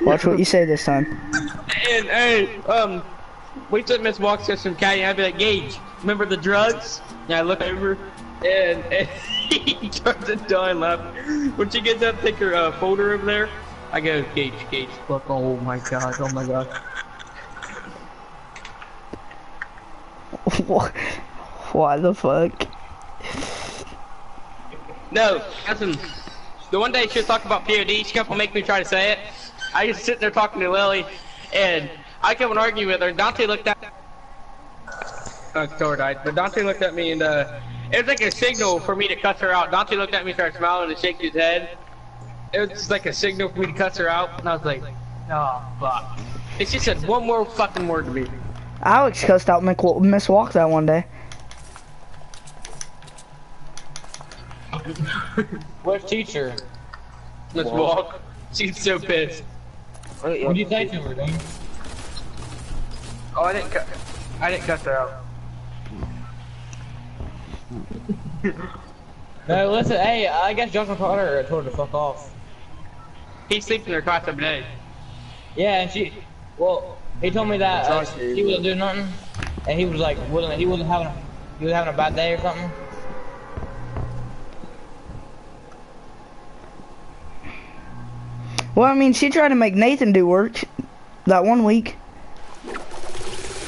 Watch what you say this time. And hey, we took Miss Walks to some caddy. I'd be like, Gage, remember the drugs? And I look over, and he turns and down left. When she gets up, take her folder over there. I go, Gage, look. Oh my god, oh my god. Why the fuck? No, listen. The one day she was talking about POD, she kept on making me try to say it. I was sitting there talking to Lily, and I kept on arguing with her. And Dante looked at Thor died, but Dante looked at me, and it was like a signal for me to cuss her out. Dante looked at me, started smiling, and shaking his head. It was just like a signal for me to cuss her out, and I was like, oh fuck. And she said one more fucking word to me. Alex cussed out Miss Walk that one day. What teacher? Miss Walk. She's so pissed. What do you think to her, dude? Oh, I didn't cut her out. No, listen, hey, I guess Johnson Carter told her to fuck off. He sleeps in her class every day. Yeah, and he told me that he wasn't doing nothing, and he was like, he was having a bad day or something. Well, I mean, she tried to make Nathan do work that one week.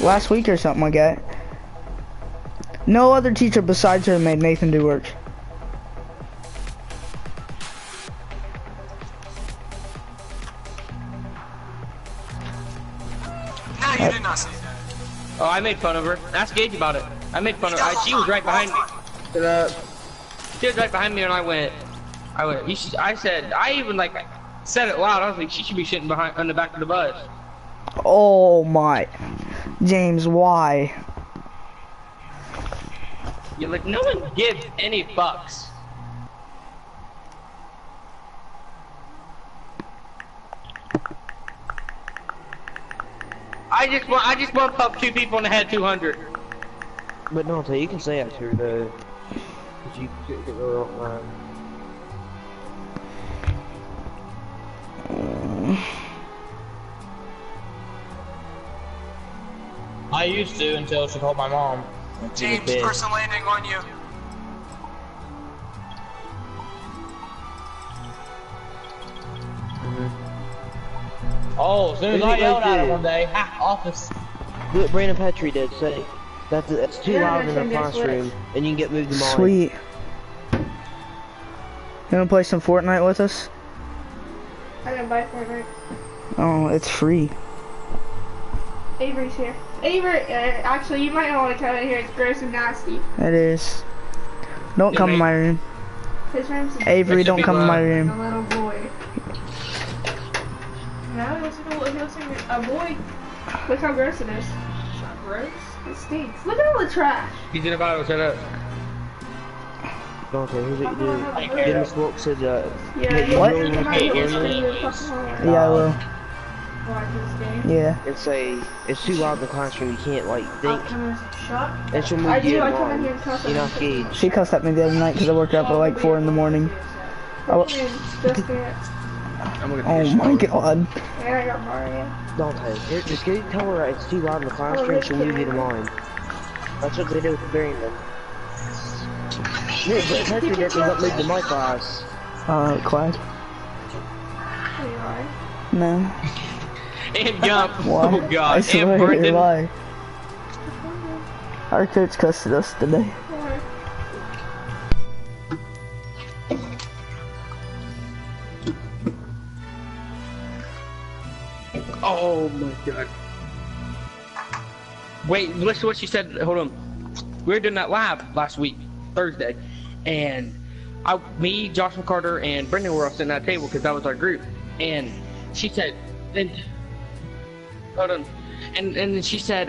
Last week or something like that. No other teacher besides her made Nathan do work. No, you did not say that. Oh, I made fun of her. Ask Gage about it. I made fun of her. She was right behind me. She was right behind me, and I went. I said, I even like said it loud. I was like, she should be sitting behind on the back of the bus. Oh my, James, why? You're like, no one gives any fucks. I just want to pump 2 people in the head 200. But Dante, you can say that to her though. Cause you get the wrong line. I used to until she called my mom. James, person landing on you. Oh, as soon as I yelled at her one day, office. Do what Brandon Petrie did, say that's too loud in the classroom, and you can get moved to mine. Sweet. You wanna play some Fortnite with us? I didn't buy Fortnite. Oh, it's free. Avery's here. Avery, actually, you might not want to come in here. It's gross and nasty. It is. Don't come in my room. His room's Avery, don't come in my a room. little boy. No, he looks like a boy. Look how gross it is. It's not gross. It stinks. Look at all the trash. He's in the bottle, shut up. Dante, here's what you do. Get Miss Walk said Yeah, What? You can make it Yeah, I will. Yeah. and say it's too loud in the classroom. You can't like think. And she'll I move you do. I to come in mine. here and cuss You're not Gage. She cussed at me the other night because I woke her up at like 4 in the morning. Oh my god. And I got Mario. Dante, just tell her it's too loud in the classroom. She'll move you to mine. That's what they do with Barrington. Yeah, but Petrie doesn't help move to my class. Quack. There you are. No. And jump. Why? Oh god. I swear, And Brendan. why? Our coach cussed at us today. Oh my god. Wait, listen to what she said. Hold on. We were doing that lab last week, Thursday, and me, Josh McCarter, and Brendan were all sitting at that table because that was our group. And she said, hold on. And then she said,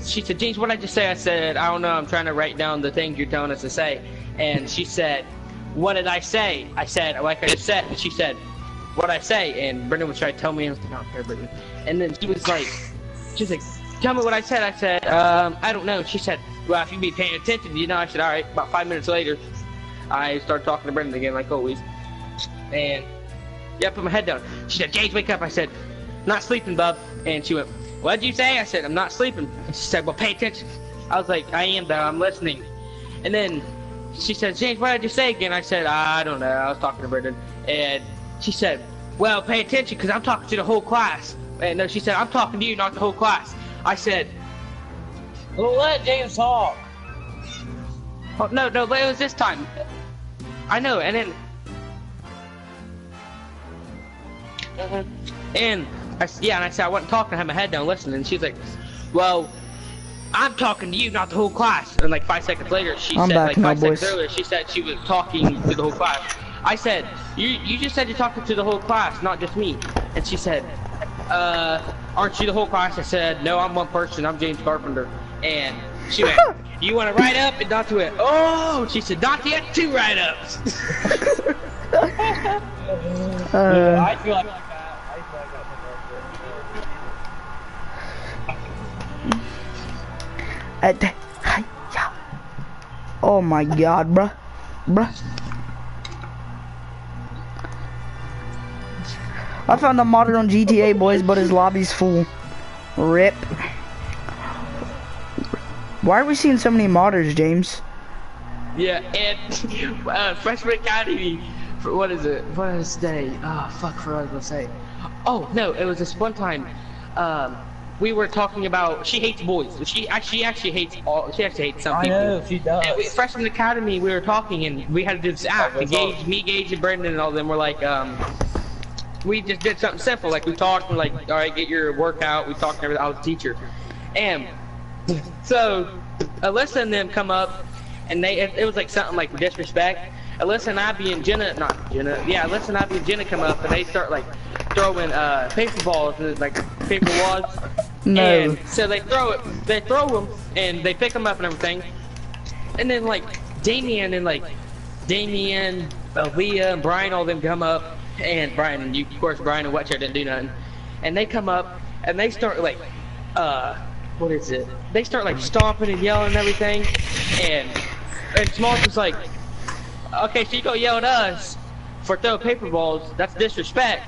she said, James, what did I just say? I said, I don't know. I'm trying to write down the things you're telling us to say. And she said, what did I say? I said, like I just said. And she said, what'd I say? And Brendan was trying to tell me. I was like, I don't care, Brendan. And then she was like, tell me what I said. I said, I don't know. She said, well, if you be paying attention, you know. I said, all right. About 5 minutes later, I started talking to Brendan again, like always. And Yeah, I put my head down. She said, James, wake up. I said, not sleeping, bub. And she went, what'd you say? I said, I'm not sleeping. And she said, well, pay attention. I was like, I am, though. I'm listening. And then she said, James, what did you say again? I said, I don't know. I was talking to Brendan. And she said, well, pay attention, because I'm talking to the whole class. And no, she said, I'm talking to you, not the whole class. I said, Well, let James talk. oh, no, it was this time. I know, and then... And I said I wasn't talking, I had my head down listening, and she's like, well, I'm talking to you, not the whole class. And like 5 seconds later, she said, like 5 seconds earlier, she said she was talking to the whole class. I said, you just said you're talking to the whole class, not just me. And she said, aren't you the whole class? I said, no, I'm one person, I'm James Carpenter. And she went, you want to write up? And Dante went, oh! She said, Dante had 2 write-ups. Yeah, I feel like that. Oh my god, bruh. I found a modder on GTA, boys, but his lobby's full. RIP. Why are we seeing so many modders, James? Yeah, and Freshman Academy, for what is it? What is today? Oh, fuck, what I was gonna say. Oh, no, it was this one time, we were talking about, she hates boys. She actually hates she actually hates some people. I know, she does. And Freshman Academy, we were talking, and we had to do this act. And Gage, and Brendan, and all of them were like, we just did something simple. Like, we talked, and like, all right, get your workout. We talked and everything. I was a teacher. And so, Alyssa and them come up, and it was like something like disrespect. Alyssa and Abby and Alyssa and Abby and Jenna come up, and they start like throwing paper balls, and like paper wads. No. And so they throw them, and they pick them up and everything. And then like Damien, Leah, and Brian, all of them come up, and Brian and Wetcher didn't do nothing. And they come up, and they start like, what is it? They start like stomping and yelling and everything. And Smalls was like, okay, so you go yell at us for throwing paper balls, that's disrespect.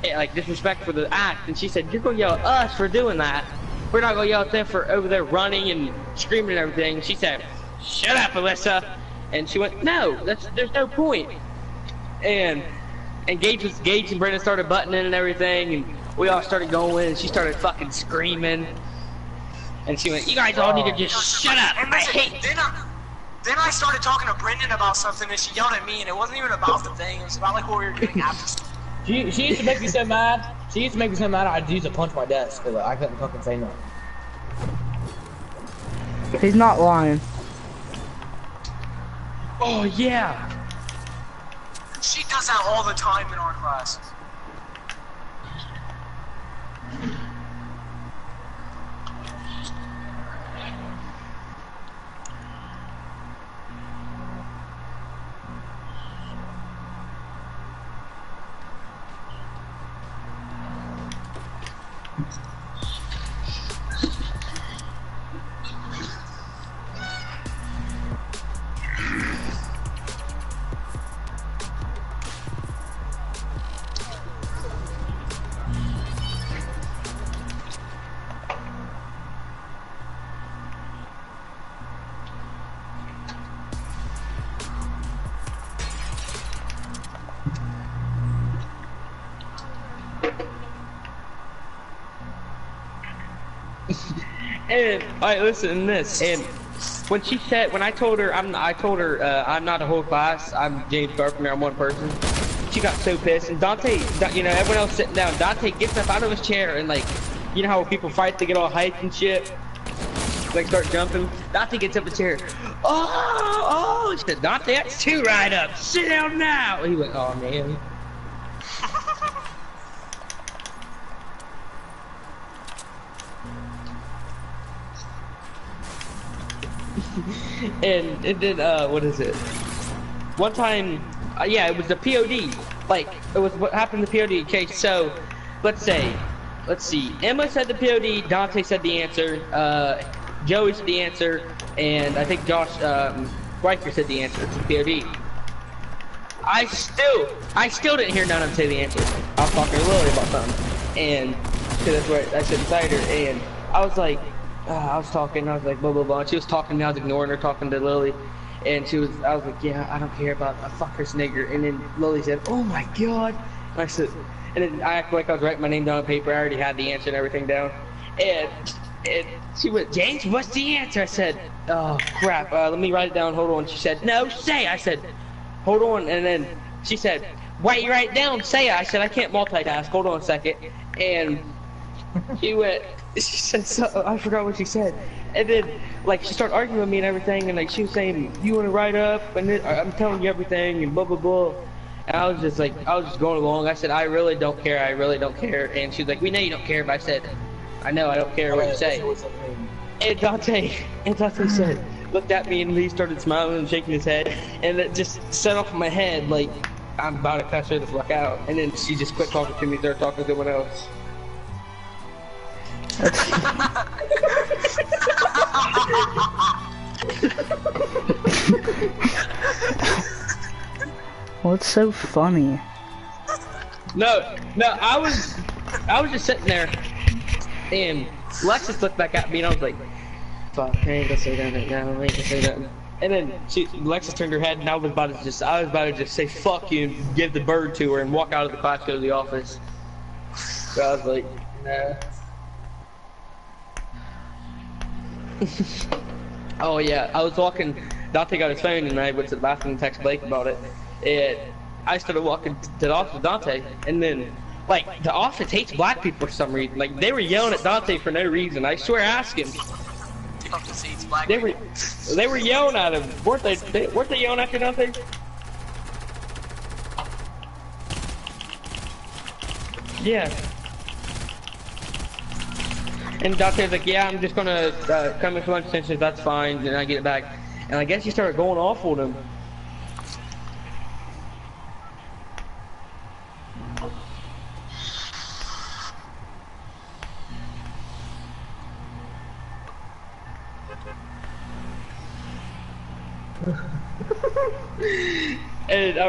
Like disrespect for the act. And she said, you're gonna yell at us for doing that. We're not gonna yell at them for over there running and screaming and everything. She said, shut up, Alyssa. And she went, no, there's no point. And Gage and Brendan started butting in and everything, and we all started going, and she started fucking screaming. And she went, you guys all need to just shut up. And then I started talking to Brendan about something, and she yelled at me, and it wasn't even about the thing. It was about like what we were doing after. She used to make me so mad. I'd use to punch my desk because I couldn't fucking say nothing. He's not lying. Oh yeah. She does that all the time in our class. And alright, listen to this. And when I told her I'm not a whole class. I'm James Carpenter. I'm one person. She got so pissed. And Dante, everyone else sitting down. Dante gets up out of his chair and like, you know how people fight, they get all hyped and shit, like start jumping. Dante gets up the chair. Oh! She said, Dante, that's 2 write-ups. Sit down now. He went, oh man. and then what is it? One time, yeah, it was the POD. Like it was what happened to the POD. Okay, so let's see. Emma said the POD. Dante said the answer. Joey said the answer, and I think Josh Riker said the answer to the POD. I still didn't hear none of them say the answer. I was talking to Lily about something, and cause that's what I said beside her, and I was like, I was talking, I was like, blah blah blah. And she was talking to me, I was ignoring her, talking to Lily, and I was like, yeah, I don't care about a fucker's nigger. And then Lily said, oh my god. And I said, and then I acted like I was writing my name down on paper. I already had the answer and everything down, and she went, James, what's the answer? I said, oh crap, let me write it down, hold on. She said, no, say. I said, hold on. And then she said, why you write it down, say it. I said, I can't multitask, hold on a second. And she went, she said, so, I forgot what she said. And then, like, she started arguing with me and everything, and like, she was saying, you want to write up, and then, I'm telling you everything, and blah blah blah. And I was just like, I was just going along. I said, I really don't care, I really don't care. And she was like, we know you don't care, but I said, I know I don't care what you say. And Dante said, looked at me and he started smiling and shaking his head, and it just set off in my head like I'm about to cuss her the fuck out. And then she just quit talking to me and started talking to someone else. What's so funny? No, I was just sitting there, and Lexus looked back at me, and I was like, fuck, I ain't gonna say that right now, I ain't gonna say that. And then Lexus turned her head, and I was about to just say fuck you and give the bird to her and walk out of the class, go to the office. So I was like, nah. Oh yeah, I was walking, Dante got his phone, and I went to the bathroom and texted Blake about it. And I started walking to the office with Dante, and then, like, the office hates black people for some reason. Like, they were yelling at Dante for no reason. I swear, ask him. They were yelling at him. Weren't they yelling after Dante? Yeah. And Dante was like, yeah, I'm just gonna come in for lunch extensions, that's fine, and I get it back. And I guess he started going off on him. And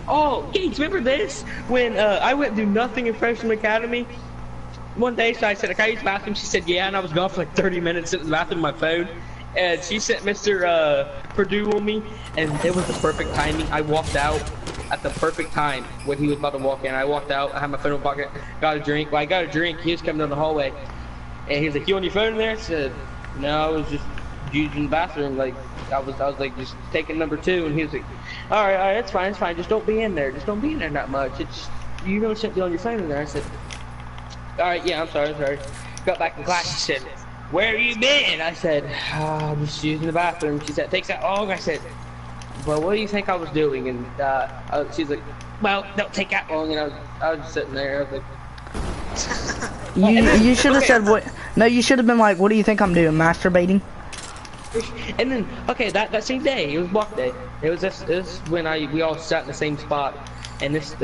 oh, Gates, remember this? When I went to nothing in freshman academy one day, so I said, can I use the bathroom? She said, yeah, and I was gone for like 30 minutes sitting in the bathroom on my phone. And she sent Mr. Purdue on me, and it was the perfect timing. I walked out at the perfect time when he was about to walk in. I walked out, I had my phone in my pocket, got a drink. When I got a drink, he was coming down the hallway, and he was like, you on your phone in there? I said, no, I was just using the bathroom. Like, I was like just taking number 2, and he was like, all right, it's fine, just don't be in there, that much. It's, you know, shouldn't be on your phone in there. I said, all right, yeah, I'm sorry. Got back in class, she said, where you been? I said, I'm just using the bathroom. She said, takes that long? I said, well, what do you think I was doing? And she's like, well, don't take that long. And I was just sitting there. I was like, you should have said what? No, you should have been like, what do you think I'm doing? Masturbating? And then, okay, that same day, it was block day. It was when we all sat in the same spot, and it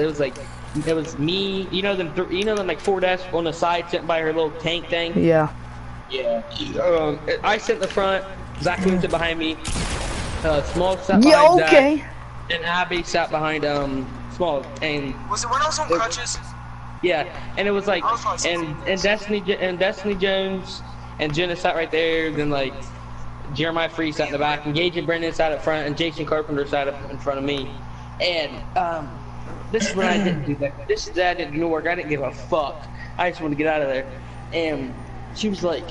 was me. You know them like 4 desks on the side sitting by her little tank thing. Yeah. Yeah. I sit in the front. Zach sat behind me. Small sat behind okay. Zach, and Abby sat behind Small. And was it when I was on crutches? Yeah, and it was like, and Destiny Jones and Jenna sat right there. Then like Jeremiah Free sat in the back, and Gage and Brendan sat up front, and Jason Carpenter sat up in front of me. And this is when I didn't do that. This is that I didn't do no work. I didn't give a fuck. I just wanted to get out of there. And she was like,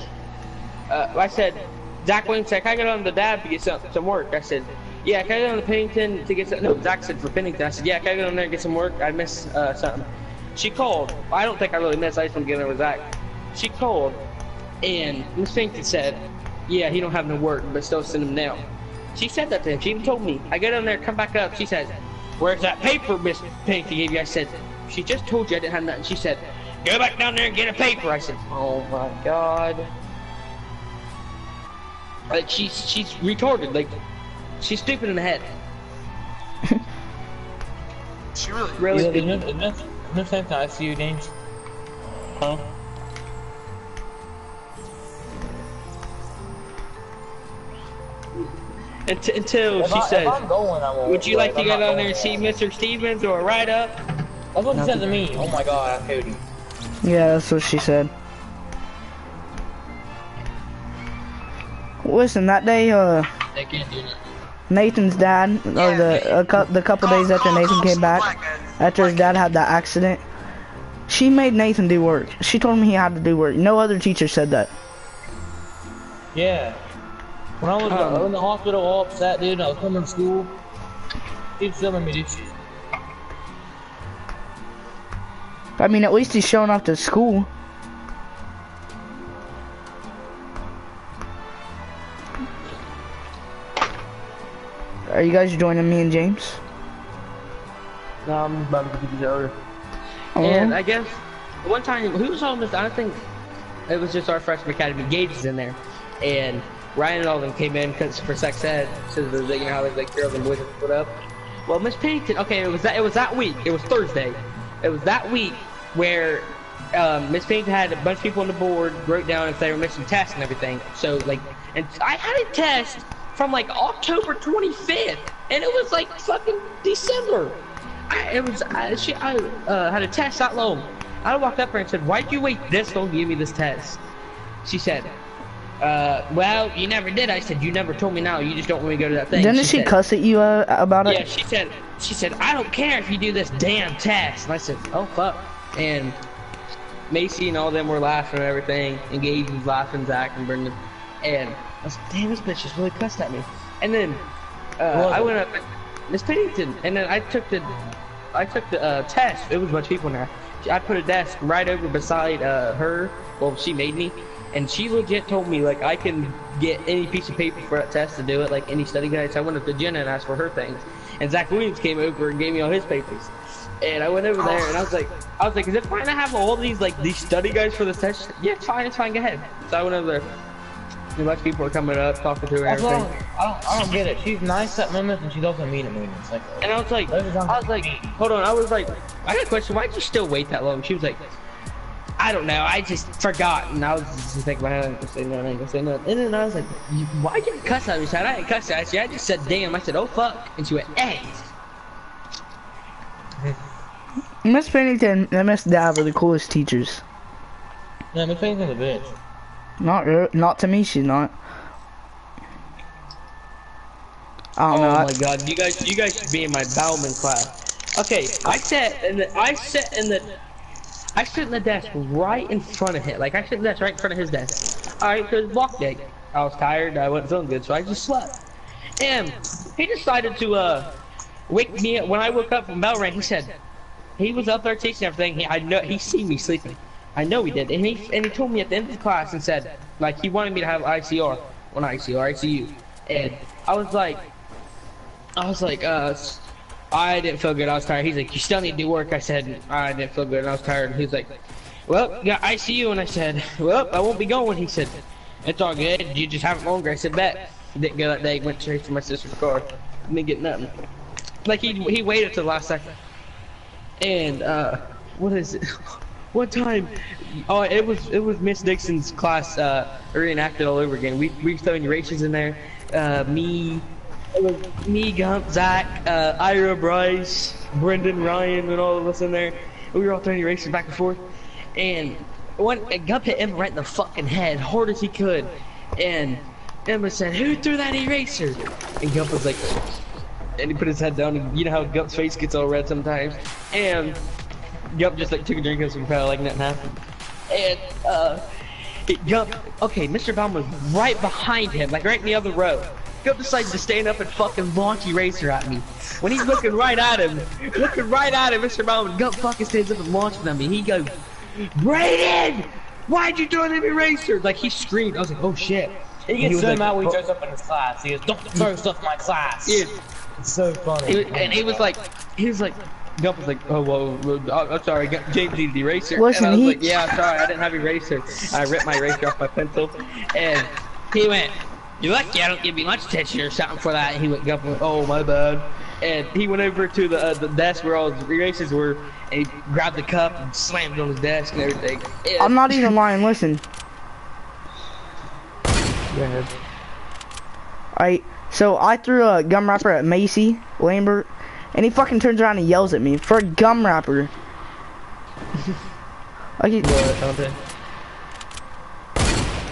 I said, Zach Williams said, can I go down to the dab to get some work? I said, yeah, can I go down to Pennington to get some, no, Zach said for Pennington. I said, yeah, can I go down there and get some work? I missed something. She called. I don't think I really missed. I just want to get in with Zach. She called, and Miss Pennington said, yeah, he don't have no work, but still send him now. She said that to him. She even told me. I go down there, come back up. She says, where's that paper Miss Pennington gave you? I said, she just told you I didn't have nothing. She said, go back down there and get a paper. I said, oh my god. Like, she's retarded. Like, she's stupid in the head. She really Is no sense to ICU, James? Huh? until If she says, if I'm going, I won't. would you like to I'm go not down going there and see Mr. Stevens or a write-up? That's what she said to me. Oh my god, I Cody. Yeah, that's what she said. Listen, that day, They can't do that. Nathan's dad, or the couple days after Nathan came back, after his dad had that accident, she made Nathan do work. She told him he had to do work. No other teacher said that. Yeah. When I was in the hospital all upset, dude, and I was coming to school, he was telling me this shit. I mean, at least he's showing up to school. Are you guys joining me and James? No, I'm about to get the order. And I guess one time, who was on this? I think it was just our freshman academy. Gage is in there, and Ryan and all of them came in because for sex ed, so there's you know how there's like girls and boys that split up. Well, Miss Pennington. Okay, it was that week. It was Thursday. It was that week where Miss Pennington had a bunch of people on the board wrote down if they were missing tests and everything. So like, and I had a test from like October 25th, and it was like fucking December. I had a test that long. I walked up to her and said, "Why'd you wait this long to give me this test?" She said, "Well, you never did." I said, "You never told me now. You just don't want me to go to that thing." Didn't she cuss at you about it? Yeah, she said, "I don't care if you do this damn test." And I said, "Oh fuck." And Macy and all them were laughing and everything. And Gage was laughing, Zach and Brendan. And I was like, "Damn, this bitch just really cussed at me." And then I went up, Miss Pennington, and then I took the test. It was a bunch of people in there. I put a desk right over beside her. Well, she made me, and she legit told me like I can get any piece of paper for that test to do it, like any study guide. So I went up to Jenna and asked for her things, and Zach Williams came over and gave me all his papers. And I went over there and I was like, is it fine to have all these these study guides for this test? She said, yeah, it's fine, go ahead. So I went over there. A bunch of people are coming up, talking to her and everything. I don't get it. She's nice at moments and she's also mean at moments. Like, and I was like, hold on. I was like, I got a question. Why'd you still wait that long? She was like, I don't know. I just forgot. And I was just thinking, I ain't gonna say nothing. I ain't gonna say nothing. And then I was like, why'd you cuss at me? She said, I didn't cuss at you. I just said, damn. I said, oh fuck. And she went, hey. Miss Pennington and Miss Dab are the coolest teachers. yeah, Miss Pennington's a bitch. Not to me, she's not. I don't know. Oh my god, you guys should be in my Bauman class. Okay, I sat in the desk right in front of him. Like I sit in the desk right in front of his desk. Alright, so it was block day. I was tired, I wasn't feeling good, so I just slept. And he decided to wake me up. When I woke up from bell rang, he said he was up there teaching everything. I know he seen me sleeping. I know he did, and he told me at the end of the class and said, like, he wanted me to have ICR, well not ICR, ICU, and I was like, I didn't feel good, I was tired. He's like, you still need to do work. I said, I didn't feel good, and I was tired. And he was like, well, you got ICU, and I said, well, I won't be going. He said, it's all good, you just have it longer. I said, bet. Didn't go that day, went straight to my sister's car, didn't get nothing. Like, he waited till the last second. And, what is it? One time, oh, it was Miss Dixon's class, reenacted all over again. We were throwing races in there. Me, Gump, Zach, Ira, Bryce, Brendan, Ryan, and all of us in there. We were all throwing races back and forth. And Gump hit Emma right in the fucking head, hard as he could. And Emma said, "Who threw that eraser?" And Gump was like, and he put his head down, and you know how Gump's face gets all red sometimes. And Gump just like took a drink of some probably like nothing happened. And Gump, okay, Mr. Baum was right behind him, like right in the other row. Gump decided to stand up and fucking launch eraser at me. When he's looking right at him, Mr. Baum, and Gump fucking stands up and launches at me. He goes, "Brayden, why'd you throw them eraser?" Like he screamed. I was like, oh shit. He gets so mad when he shows up in his class. He goes, "Don't throw stuff in my class." Yeah. It's so funny. He was like, Gump was like, oh, whoa, I'm sorry, James needed the eraser. Listen, and I was like, yeah, I'm sorry, I didn't have eraser. I ripped my eraser off my pencil, and he went, "You're lucky I don't give you lunch attention or something for that." And he went, Gump went, "Oh, my bad." And he went over to the desk where all his erasers were, and he grabbed the cup and slammed it on his desk and everything. And I'm not even lying, listen. Go ahead. So I threw a gum wrapper at Macy Lambert, and he fucking turns around and yells at me for a gum wrapper. Like he,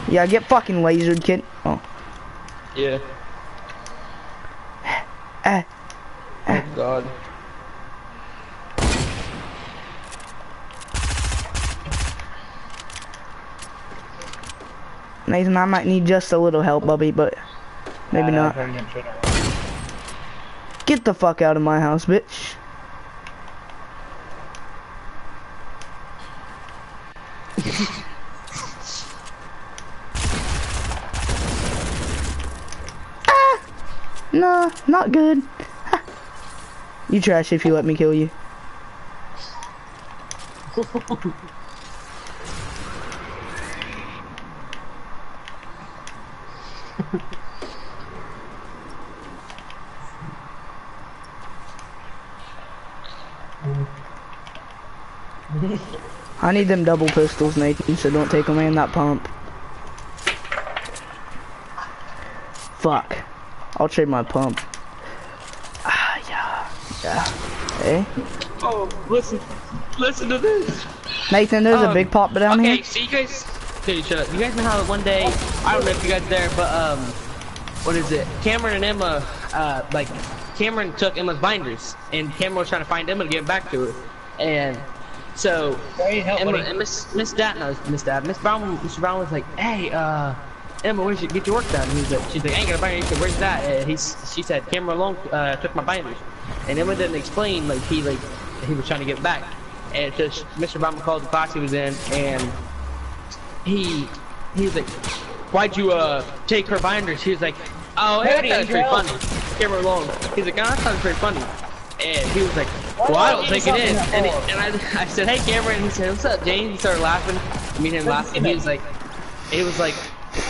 yeah, get fucking lasered, kid. Oh. Yeah. Oh God. Nathan, I might need just a little help, Bubby, but maybe not. Get the fuck out of my house, bitch. No, not good. You trash if you let me kill you. I need them double pistols, Nathan, so don't take them in that pump. Fuck. I'll trade my pump. Ah, yeah. Hey? Oh, listen to this. Nathan, there's a big pop down here. Okay, so you guys, okay, shut up. You guys know how one day, I don't know if you guys there, but what is it? Cameron and Emma, like, Cameron took Emma's binders, and Cameron was trying to find Emma to get back to her, and so Emma and Miss Brown was like, hey, Emma, where'd you get your work done? She's like, I ain't got a binder. He said, where's that? And she said, Cameron alone took my binders, and Emma didn't explain he was trying to get back, and just Mr. Brown called the class he was in, and he was like, why'd you take her binders? He was like, oh, hey, I thought it was pretty funny. Cameron alone. He's like, oh, I thought it was pretty funny. And he was like, well, I don't take it in. And I said, hey, Cameron. He said, what's up, James? He started laughing. Me and him laughing. He was like,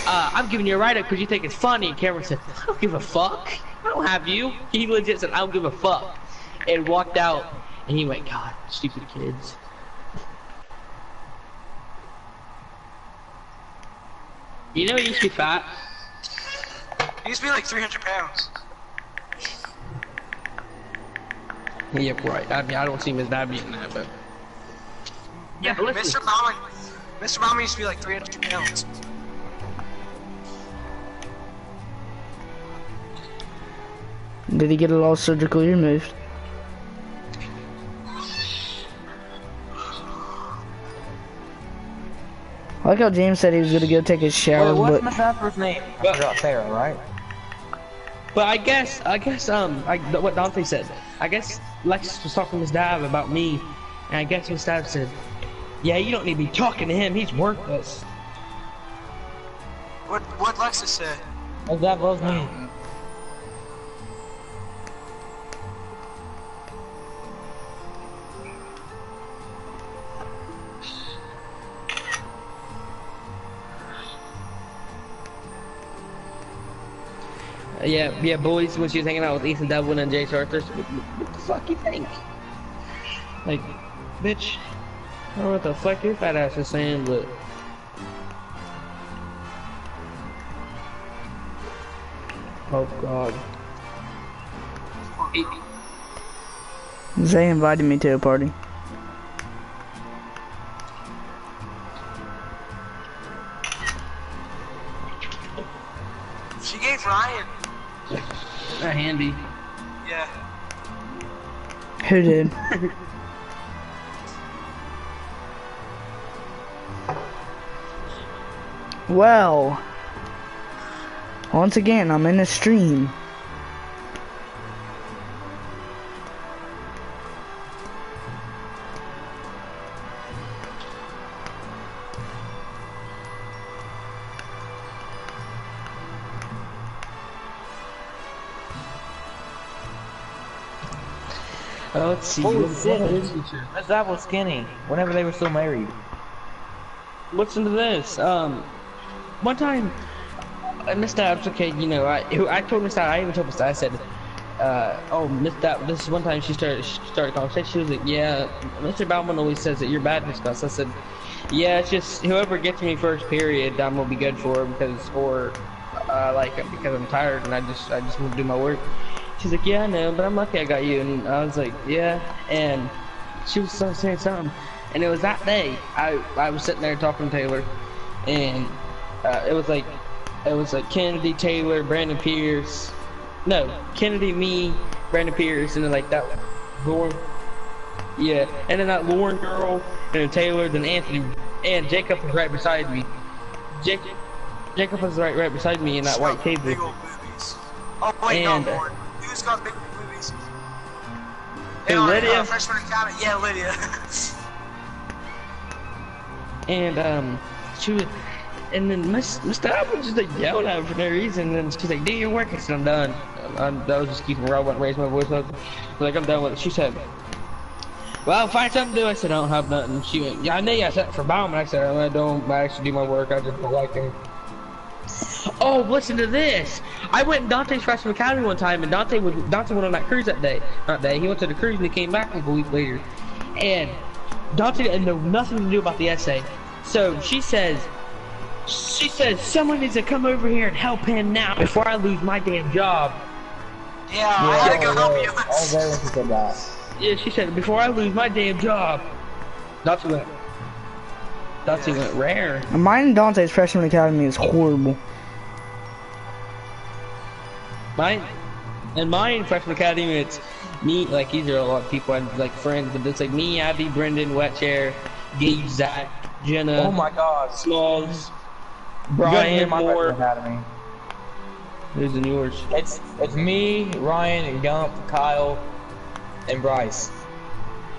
I'm giving you a write-up because you think it's funny. And Cameron said, I don't give a fuck. I don't have you. He legit said, I don't give a fuck. And walked out. And he went, God, stupid kids. You know he used to be fat. He used to be like 300 pounds. Yep, right. I mean, I don't see him as bad being that, but... Yeah, but listen. Mr. Bauman used to be like 300 pounds. Did he get it all surgically removed? I like how James said he was gonna go take a shower, what's but... my first name? I forgot Sarah, right? But I guess, what Dante said, I guess Lex was talking to his dad about me, and I guess his dad said, yeah, you don't need to be talking to him, he's worthless. What Lexus said? His dad loves me. Yeah, boys, when she was hanging out with Ethan Devlin and Jace Arthur, what the fuck you think? Like, bitch, I don't know what the fuck your fat ass is saying, but... Oh, God. Zay invited me to a party. She gave Ryan. Not handy. Yeah. Who did? Well, once again, I'm in a stream. Oh, let's see. Holy shit, Miss Dad was skinny whenever they were still married. Listen to this. One time, Miss Dabbs, okay, you know, I told Miss Dabbs, I even told Miss Dabbs, I said, oh, Miss Dabbs, this is one time she started a conversation. She was like, yeah, Mr. Bauman always says that you're bad and stuff. So I said, yeah, it's just whoever gets me first period, I'm gonna be good for, because, or like because I'm tired and I just want to do my work. She's like, yeah, I know, but I'm lucky I got you. And I was like, yeah. And she was saying something, and it was that day I was sitting there talking to Taylor, and it was like Kennedy, Taylor, Brandon Pierce. No, Kennedy, me, Brandon Pierce, and then like that Lauren. Yeah, and then that Lauren girl, and then Taylor, then Anthony, and Jacob was right beside me. Jacob was right beside me in that white table. Big old boobies. Oh wait, And, no, Lauren. Who's got big boobies? Hey, Lydia? Freshman academy. Yeah, Lydia. And she was, and then Mr. Apple was just like yelling at her for no reason. And then she's like, "Do your work." I said, "I'm done." I was just keeping her. I wouldn't raise my voice. I was like, "I'm done with it." She said, "Well, find something to do." I said, "I don't have nothing." She went, "Yeah, I know you got something for Bauman." I said, "I don't. I actually do my work. I just don't like him." Oh, listen to this. I went in Dante's freshman academy one time, and Dante went on that cruise that day. Not day. He went to the cruise and he came back like a week later. And Dante didn't know nothing to do about the essay. So she says, someone needs to come over here and help him now before I lose my damn job. Yeah, I had to go help you. I was there when she said that. Yeah, she said, before I lose my damn job. Dante went rare. Mine in Dante's freshman academy is horrible. Mine freshman academy, it's me, like these are a lot of people I like friends, but it's like me, Abby, Brendan, Wetchair, Gage, Zach, Jenna. Oh my God. Smalls, You Brian, guys Moore. Academy. Who's in yours? It's me, Ryan, and Gump, Kyle, and Bryce.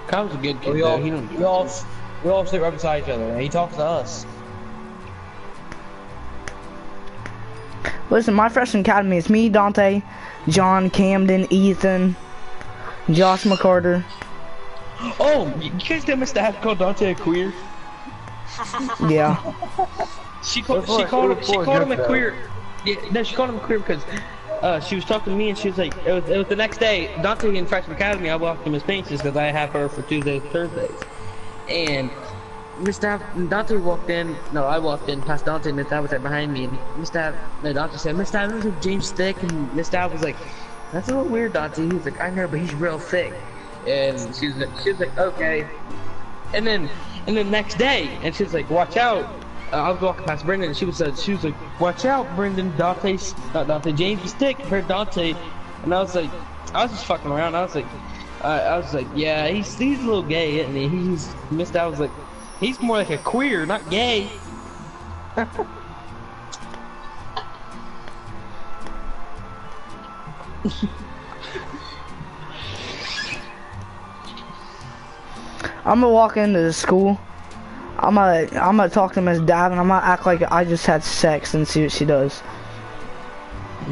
Kyle's a good kid. We though. all He don't. we all sit right beside each other, and he talks to us. Listen, my freshman academy is me, Dante, John, Camden, Ethan, Josh McCarter. Oh, you guys know Mr. Happy called Dante a queer? Yeah. She called him a queer. Yeah, no, she called him a queer because she was talking to me and she was like, it was the next day. Dante in freshman academy, I walked him his benches because I have her for Tuesdays and Thursdays. And Dante walked in. No, I walked in past Dante and Miss Dad was right behind me. And Dante said, "Miss Dad, look at James thick." And Miss Dad was like, "That's a little weird, Dante." He was like, "I know, but he's real thick." And she was like, "Okay." And then next day, and she was like, "Watch out." I was walking past Brendan, and she was like, "Watch out, Brendan. James is thick compared to Dante." And I was just fucking around. I was like, "Yeah, he's a little gay, isn't he?" Miss Dad was like, "He's more like a queer, not gay." I'm gonna walk into the school. I'm gonna talk to Miss Dab and I'm gonna act like I just had sex and see what she does.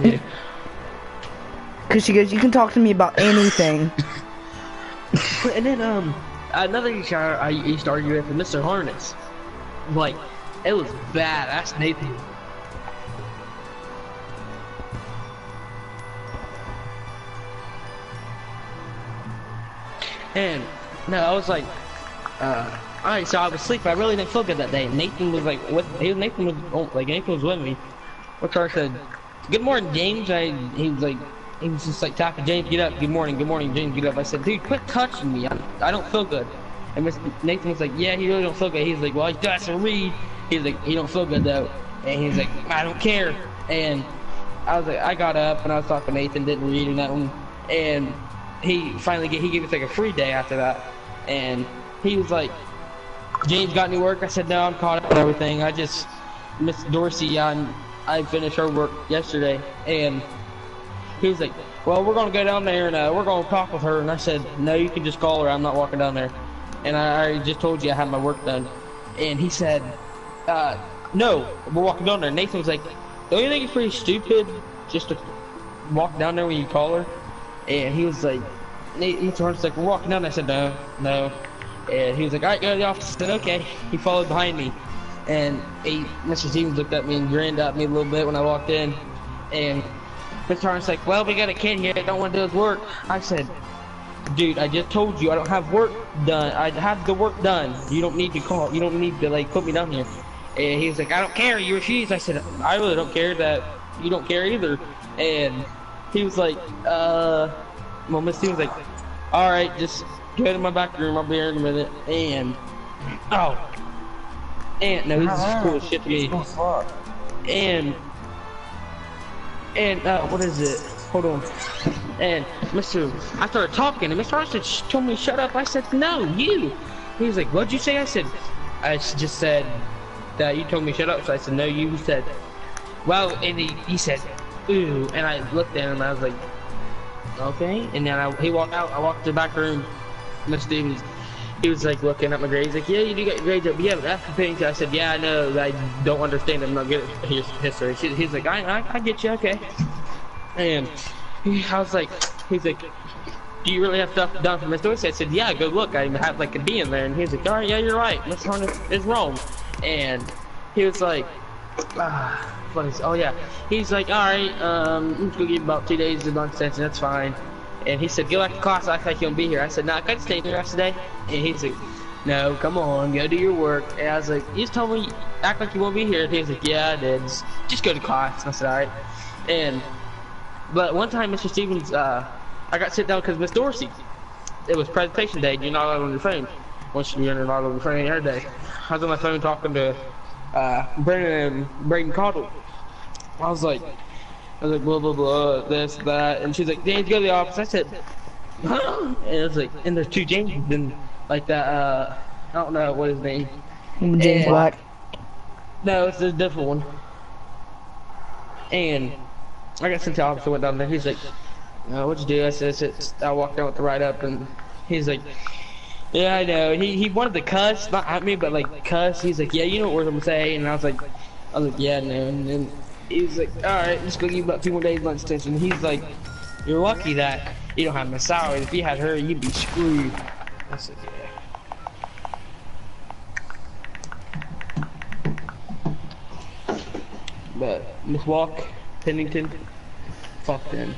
Yeah. Cause she goes, "You can talk to me about anything." And then another teacher I used to argue with, Mr. Harness. Like, it was bad. That's Nathan. And no, I was like, alright, so I was sleeping. I really didn't feel good that day. Nathan was like, Nathan was with me. Which I said, "Good morning, James." He was just like tapping, "James, get up. Good morning, James, get up." I said, "Dude, quit touching me. I don't feel good." And Nathan was like, "Yeah, he really don't feel good." He's like, "Well, he still has to read." He's like, "He don't feel good though." And he's like, "I don't care." And I was like, I got up and I was talking to Nathan, didn't read or nothing. And he finally gave us like a free day after that. And he was like, "James got any work?" I said, "No, I'm caught up on everything. I just Miss Dorsey, I finished her work yesterday." And he was like, "Well, we're gonna go down there and we're gonna talk with her." And I said, "No, you can just call her. I'm not walking down there." And I already just told you I had my work done. And he said, "No, we're walking down there." Nathan was like, "Don't you think it's pretty stupid just to walk down there when you call her?" And he was like, Nathan was like, "We're walking down there." I said, No. And he was like, "Alright, go to the office." I said, "Okay." He followed behind me. And Mr. Stevens looked at me and grinned at me a little bit when I walked in. And Mr. Harness like, "Well, we got a kid here that don't want to do his work." I said, "Dude, I just told you I don't have work done. I have the work done. You don't need to call. You don't need to like put me down here." And he was like, "I don't care. You refuse." I said, "I really don't care that you don't care either. And he was like, well, Miss T was like, all right, just go to my back room. I'll be here in a minute. And no, this is cool as shit to me. And what is it? Hold on. And I started talking, and Mr. Arson told me to shut up. I said, no, you. He was like, what'd you say? I just said that you told me to shut up. So I said, no, you. He said, well, and he said, ooh. And I looked at him, and I was like, okay. And then he walked out. I walked to the back room. Mr. Stevens, he was like looking at my grades. He's like, yeah, you do get your grades up. Yeah, but that's the thing. I said, yeah, I know. I don't understand. I'm not good at history. He's like, I get you. Okay. And I was like, he's like, do you really have stuff done for Miss Dorsey? I said, yeah, go look. I have like a D in there. And he's like, all right, yeah, you're right. Miss Horner is wrong. And he was like, what is? Oh yeah. He's like, all right, I'm just gonna give you about 2 days of lunch extension. That's fine. And he said, go back to class. Act like you don't be here. I said, no, can I stay here the rest of the day? And he's like, no, come on, go do your work. And I was like, you just told me act like you won't be here. And he was like, yeah, I did. Just go to class. And I said, all right. But one time, Mr. Stevens, I got sit down because Miss Dorsey, it was presentation day. You're not allowed on your phone. Once you're not on your phone every day. I was on my phone talking to Braden Caudle. I was like, blah, blah, blah, this, that. And she's like, James, go to the office. I said, huh? And it was like, and there's two James, and like that, I don't know what his name. James Black. No, it's a different one. And I got sent to the office. I went down there. He's like, what'd you do? I said, I walked down with the write up, and he's like, yeah, I know. He wanted to cuss, not at me, but like cuss. He's like, yeah, you know what I'm saying. And I was like, yeah, no. And then he was like, all right, just go give you about 2 more days lunch extension. He's like, you're lucky that you don't have my salary. If you had her, you'd be screwed. I said, yeah. But Miss Walk, Pennington, fuck them.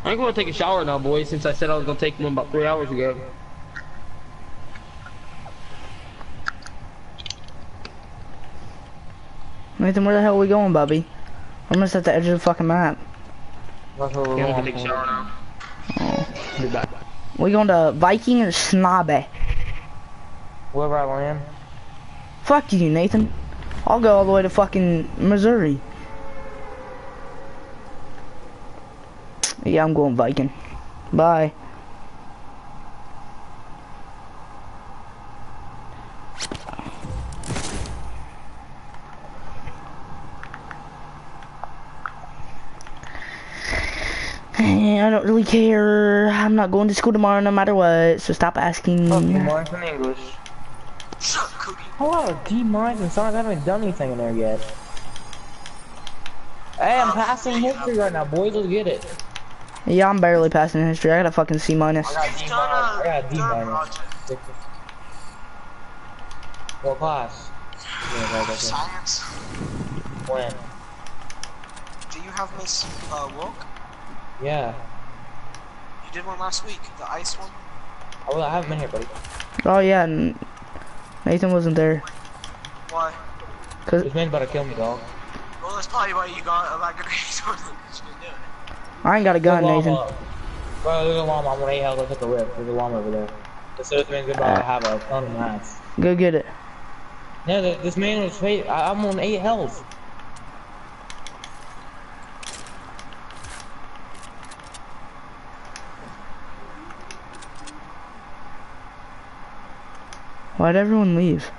I'm gonna take a shower now, boys, since I said I was gonna take one about 3 hours ago. Nathan, where the hell are we going, Bubby? I'm almost at the edge of the fucking map. Yeah, I'm gonna take a shower now. Oh. Be back. We going to Viking or Snobby? Wherever I land. Fuck you, Nathan. I'll go all the way to fucking Missouri. Yeah, I'm going Viking. Bye. I don't really care. I'm not going to school tomorrow no matter what, so stop asking. Oh, D-minus in English. Shut up, Cookie. Hello, D-minus in science. I haven't done anything in there yet. Hey, I'm passing history right now, boys. Let's get it. Yeah, I'm barely passing history. I got a fucking C minus. I got D-minus. I got D-minus. What class? Science. When? Do you have Miss Wilk? Yeah. You did one last week, the ice one. Oh, well, I haven't been here, buddy. Oh yeah, Nathan wasn't there. Why? Cause This man's about to kill me, dog. Well, that's probably why you got a lot of grades on it. I ain't got a gun, Nathan. Bro, there's a llama. I'm on 8 health. Let's take a rip. There's a llama over there. This man's about to have a ton of mats. Go get it. No, this man was fake. I'm on 8 health. Why'd everyone leave?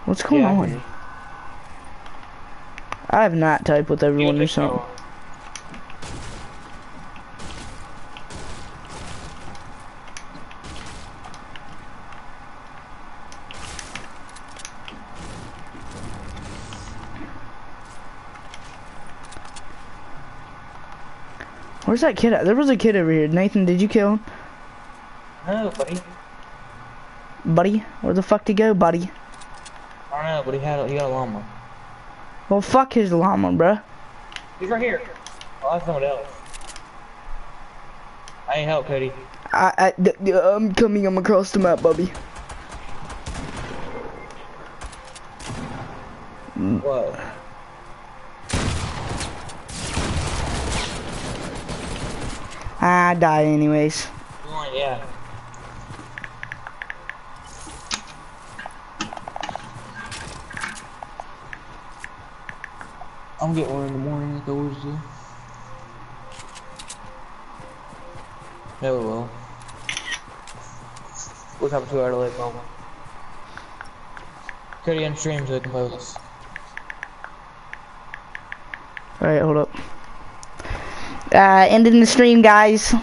What's going on? I have not typed with everyone or something. Where's that kid at? There was a kid over here. Nathan, did you kill him? No, buddy. Buddy? Where the fuck did he go, buddy? I don't know, but he got a llama. Well, fuck his llama, bruh. He's right here. Oh, that's someone else. I need help, Cody. I'm coming. I'm across the map, Bubby. Whoa. I die anyways. Oh, yeah. I'm getting one in the morning like I always do. Yeah, we will. We'll have a 2 hour delay probably. Cody on stream so they can play with us. Alright, hold up. Ending the stream, guys.